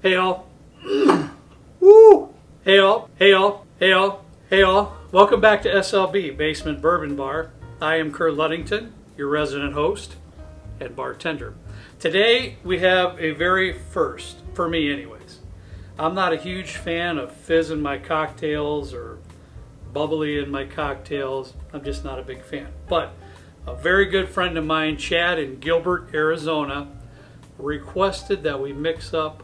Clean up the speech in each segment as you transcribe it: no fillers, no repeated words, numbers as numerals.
Hey y'all. Woo! Hey y'all. Hey y'all. Hey y'all. Hey y'all. Welcome back to SLB Basement Bourbon Bar. I am Kurt Ludington, your resident host and bartender. Today we have a very first, for me anyways. I'm not a huge fan of fizz in my cocktails or bubbly in my cocktails. I'm just not a big fan. But a very good friend of mine, Chad in Gilbert, Arizona, requested that we mix up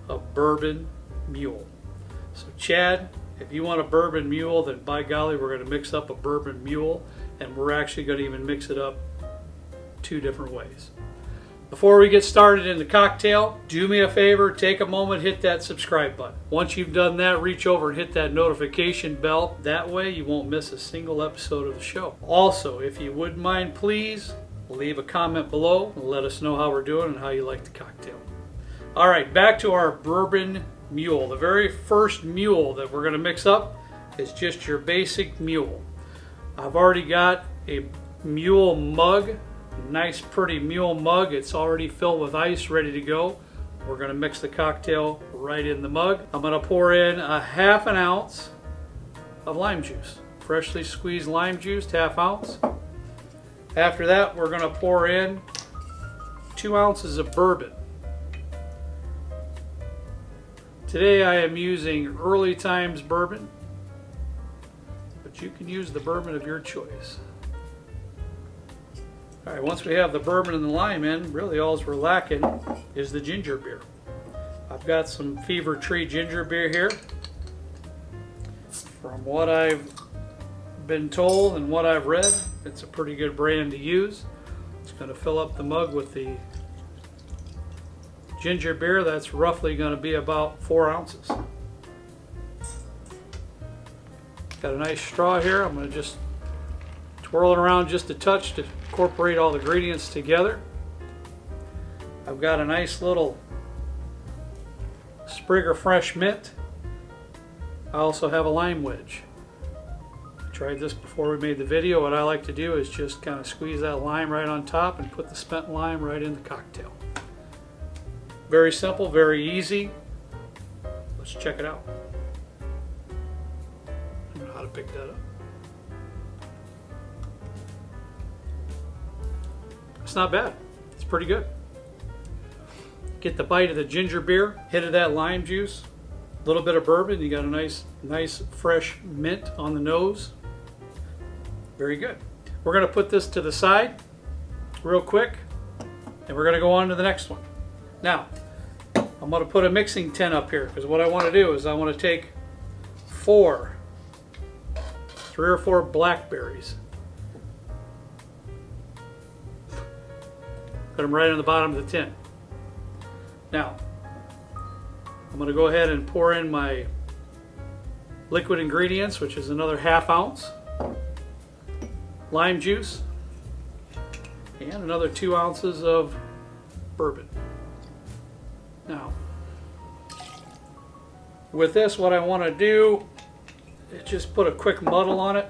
a Bourbon Mule. So Chad, if you want a Bourbon Mule, then by golly, we're going to mix up a Bourbon Mule, and we're actually going to even mix it up two different ways. Before we get started in the cocktail, do me a favor, take a moment, hit that subscribe button. Once you've done that, reach over and hit that notification bell. That way you won't miss a single episode of the show. Also, if you wouldn't mind, please leave a comment below and let us know how we're doing and how you like the cocktail. All right, back to our Bourbon Mule. The very first mule that we're going to mix up is just your basic mule. I've already got a mule mug, nice pretty mule mug. It's already filled with ice, ready to go. We're going to mix the cocktail right in the mug. I'm going to pour in a ½ ounce of lime juice, freshly squeezed lime juice, ½ ounce. After that, we're going to pour in 2 ounces of bourbon. Today I am using Early Times bourbon, but you can use the bourbon of your choice. All right, once we have the bourbon and the lime in, really all we're lacking is the ginger beer. I've got some Fever Tree ginger beer here. From what I've been told and what I've read, it's a pretty good brand to use. It's going to fill up the mug with the ginger beer. That's roughly going to be about 4 ounces. Got a nice straw here. I'm going to just twirl it around just a touch to incorporate all the ingredients together. I've got a nice little sprig of fresh mint. I also have a lime wedge. I tried this before we made the video. What I like to do is just kind of squeeze that lime right on top and put the spent lime right in the cocktail. Very simple, very easy. Let's check it out. I don't know how to pick that up. It's not bad. It's pretty good. Get the bite of the ginger beer, hit of that lime juice, a little bit of bourbon. You got a nice fresh mint on the nose. Very good. We're going to put this to the side real quick, and we're going to go on to the next one. Now, I'm going to put a mixing tin up here because what I want to do is I want to take 3 or 4 blackberries. Put them right on the bottom of the tin. Now, I'm going to go ahead and pour in my liquid ingredients, which is another ½ ounce. Lime juice. And another 2 ounces of bourbon. Now, with this, what I want to do is just put a quick muddle on it.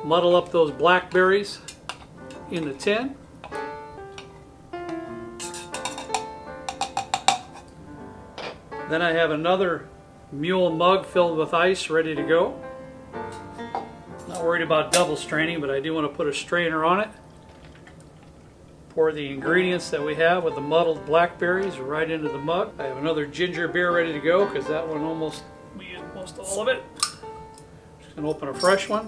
Muddle up those blackberries in the tin. Then I have another mule mug filled with ice ready to go. Not worried about double straining, but I do want to put a strainer on it. Pour the ingredients that we have with the muddled blackberries right into the mug. I have another ginger beer ready to go because that one we used most all of it. Just going to open a fresh one.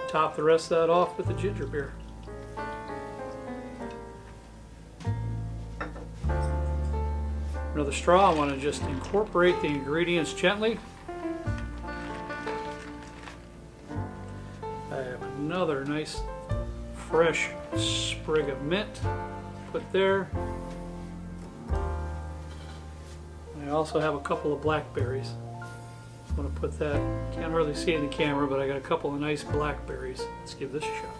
Top the rest of that off with the ginger beer. Another straw. I want to just incorporate the ingredients gently. I have another nice fresh sprig of mint put there. I also have a couple of blackberries. I'm going to put that, can't really see it in the camera, but I got a couple of nice blackberries. Let's give this a shot.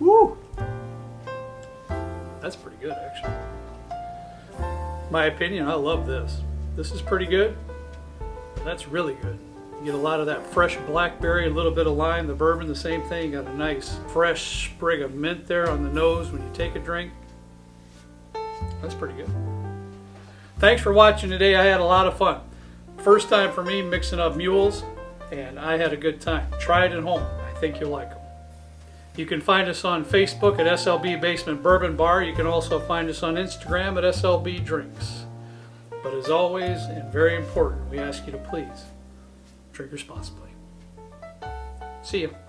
Woo! That's pretty good, actually. My opinion, I love this. This is pretty good. That's really good. You get a lot of that fresh blackberry, a little bit of lime, the bourbon, the same thing. You got a nice fresh sprig of mint there on the nose when you take a drink. That's pretty good. Thanks for watching today. I had a lot of fun. First time for me mixing up mules, and I had a good time. Try it at home. I think you'll like them. You can find us on Facebook at SLB Basement Bourbon Bar. You can also find us on Instagram at SLB Drinks. But as always, and very important, we ask you to please drink responsibly. See you.